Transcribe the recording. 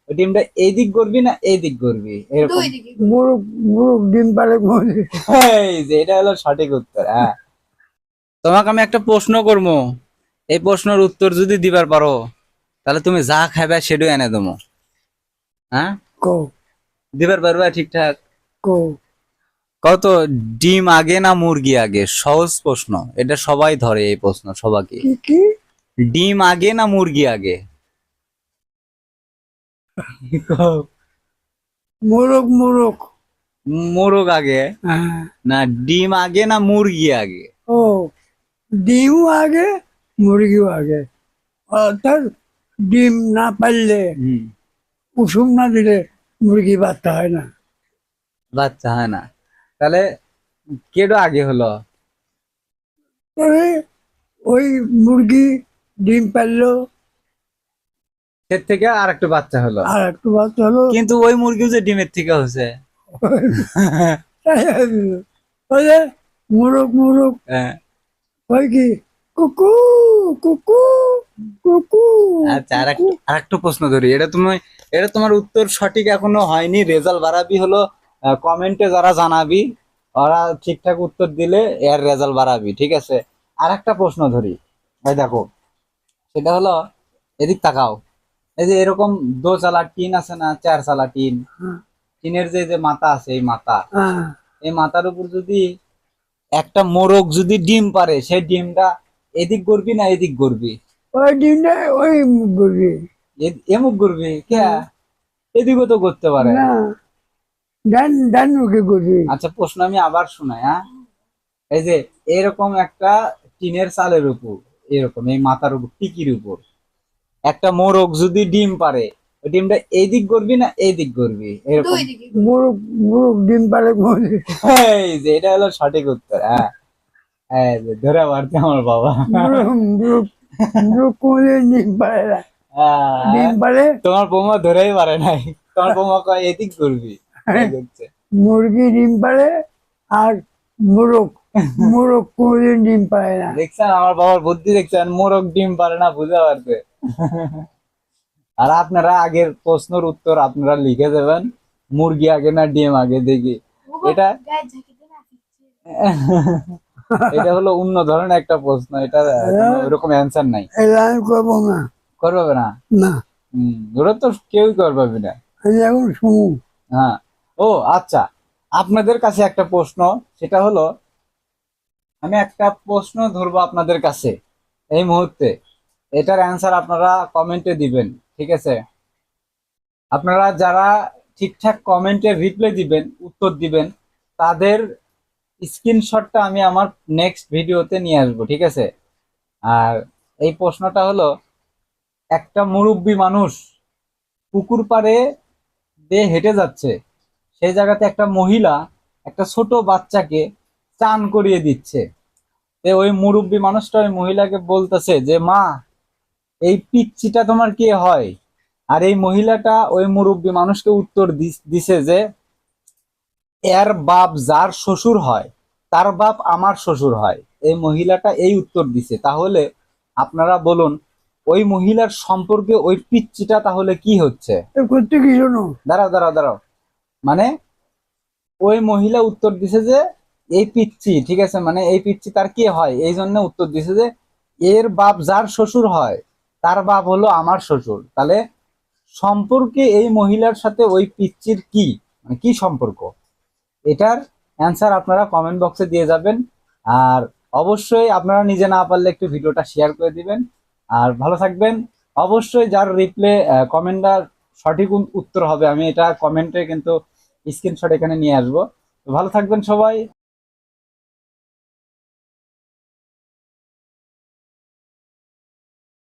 ওই ডিমটা এই দিক করবি না এই দিক করবি, এরকম। মুরগ মুরগ ডিম পারে কোনদিন? এই যে এটা হলো সঠিক উত্তর। হ্যাঁ, তোমাকে আমি একটা প্রশ্ন করবো, এই প্রশ্নের উত্তর যদি দিবার পারো তাহলে তুমি যা খাবে সেটাই এনে দেবো। হ্যাঁ, কও দিবার পারবে ঠিকঠাক? কও। কত, ডিম আগে না মুরগি আগে? সহজ প্রশ্ন, এটা সবাই ধরে এই প্রশ্ন সবাইকে। কি কি? ডিম আগে না মুরগি আগে? মোরগ মোরগ। মোরগ আগে হ্যাঁ। না ডিম আগে না মুরগি আগে? ও, ডিমও আগে মুরগিও আগে। অর্থাৎ ডিম না পারলে, হুম, কুসুম না দিলে মুরগি বাচ্চা হয় না। বাচ্চা হয় না। তাহলে কেডো আগে হলো? তবে ওই মুরগি ডিম পারলো, এর থেকে আর একটু বাচ্চা হলো, আর একটু বাচ্চা হলো। কিন্তু ওই মুরগি যে ডিমের থেকে হচ্ছে। তাই হলো। ওই যে মোরগ মোরগ হ্যাঁ, ওই কি কুকু কুকু কুকু আচ্ছা, কুকু। আর একটু প্রশ্ন ধরি, এটা তোমার উত্তর সঠিক এখনো হয়নি, রেজাল্ট বাড়াবি হলো কমেন্টে যারা জানাবি, ওরা ঠিকঠাক উত্তর দিলে এর রেজাল্ট বাড়াবি, ঠিক আছে? আর একটা প্রশ্ন ধরি, এই দেখো, সেটা হলো, এদিক তাকাও, এই যে এরকম দোচালা টিন আছে না, চার চালা টিন, টিনের যে যে মাথা আছে, এই মাথা, হ্যাঁ, এই মাথার উপর যদি একটা মোরগ যদি ডিম পারে, সেই ডিমটা এদিক করবি না এদিক করবি? ওই ডিমটা ওই মুরগি। এমুক করবি কে? এদিকও তো করতে পারে। না, ডান ডান মুখে করবি। আচ্ছা, প্রশ্ন আমি আবার শোনাই, হ্যাঁ। এই যে এরকম একটা টিনের চালের উপর, এরকম এই মাথার উপর, টিকির উপর একটা মোরগ যদি ডিম পারে, ওই ডিমটা এই দিক করবি না এই দিক করবি, এরকম। মোরগ মোরগ ডিম পারে কোনদিন? এই যে এটা হলো সঠিক উত্তর। হ্যাঁ, এই যে ধরে পারছে আমার বাবা। মোরগ মোরগ মোরগ কোনদিন ডিম পারে না। ডিম পারে তোমার বৌমা ধরেই পারে নাই, তোমার বৌমা কয় এদিক করবি, এই করছে। মুরগি ডিম পারে, আর মোরগ মোরগ কোনদিন ডিম পারে না। দেখছেন আমার বাবার বুদ্ধি, দেখছেন? মোরগ ডিম পারে না, বুঝতে পারছে। আর আপনারা আগের প্রশ্নের উত্তর আপনারা লিখে দেবেন, মুরগি আগে না ডিম আগে, দেখি এটা। এটা হলো অন্য ধরনের একটা প্রশ্ন, এটা ওরকম অ্যান্সার নাই। এটা আমি করবো না। করবে না? না, ওরা তো কেউই করবে না। আমি এখন শুনু। হ্যাঁ। ও আচ্ছা, আপনাদের কাছে একটা প্রশ্ন, সেটা হলো, আমি একটা প্রশ্ন ধরবো আপনাদের কাছে এই মুহূর্তে, এটার অ্যান্সার আপনারা কমেন্টে দিবেন, ঠিক আছে? আপনারা যারা ঠিকঠাক কমেন্টে রিপ্লাই দিবেন, উত্তর দিবেন, তাদের স্ক্রিনশটটা আমি আমার নেক্সট ভিডিওতে নিয়ে আসবো, ঠিক আছে? আর এই প্রশ্নটা হলো, একটা মুরব্বি মানুষ পুকুর পাড়ে দিয়ে হেঁটে যাচ্ছে, সেই জায়গাতে একটা মহিলা একটা ছোট বাচ্চাকে চান করিয়ে দিচ্ছে। ওই মুরব্বি মানুষটা ওই মহিলাকে বলতেছে যে, মা, এই পিচ্চিটা তোমার কে হয়? আর এই মহিলাটা ওই মুরব্বি মানুষকে উত্তর দিছে যে, এর বাপ যার শ্বশুর হয় তার বাপ আমার শ্বশুর হয়। এই মহিলাটা এই উত্তর দিছে। তাহলে আপনারা বলুন, ওই মহিলার সম্পর্কে ওই পিচ্চিটা তাহলে কি হচ্ছে? করতে কি শোনো? দাঁড়াও দাঁড়াও দাঁড়াও, মানে ওই মহিলা উত্তর দিছে যে এই পিচ্চি, ঠিক আছে, মানে এই পিচ্চি তার কি হয়, এই জন্য উত্তর দিছে যে এর বাপ যার শ্বশুর হয় তার বাপ হলো আমার শ্বশুর। তাহলে সম্পর্কে এই মহিলার সাথে ওই পিচ্চির কি, মানে কি সম্পর্ক, এটার অ্যান্সার আপনারা কমেন্ট বক্সে দিয়ে যাবেন। আর অবশ্যই আপনারা নিজে না পারলে একটু ভিডিওটা শেয়ার করে দিবেন। আর ভালো থাকবেন। অবশ্যই যার রিপ্লে কমেন্টটা সঠিক উত্তর হবে, আমি এটা কমেন্টে কিন্তু স্ক্রিনশট এখানে নিয়ে আসবো। তো ভালো থাকবেন সবাই।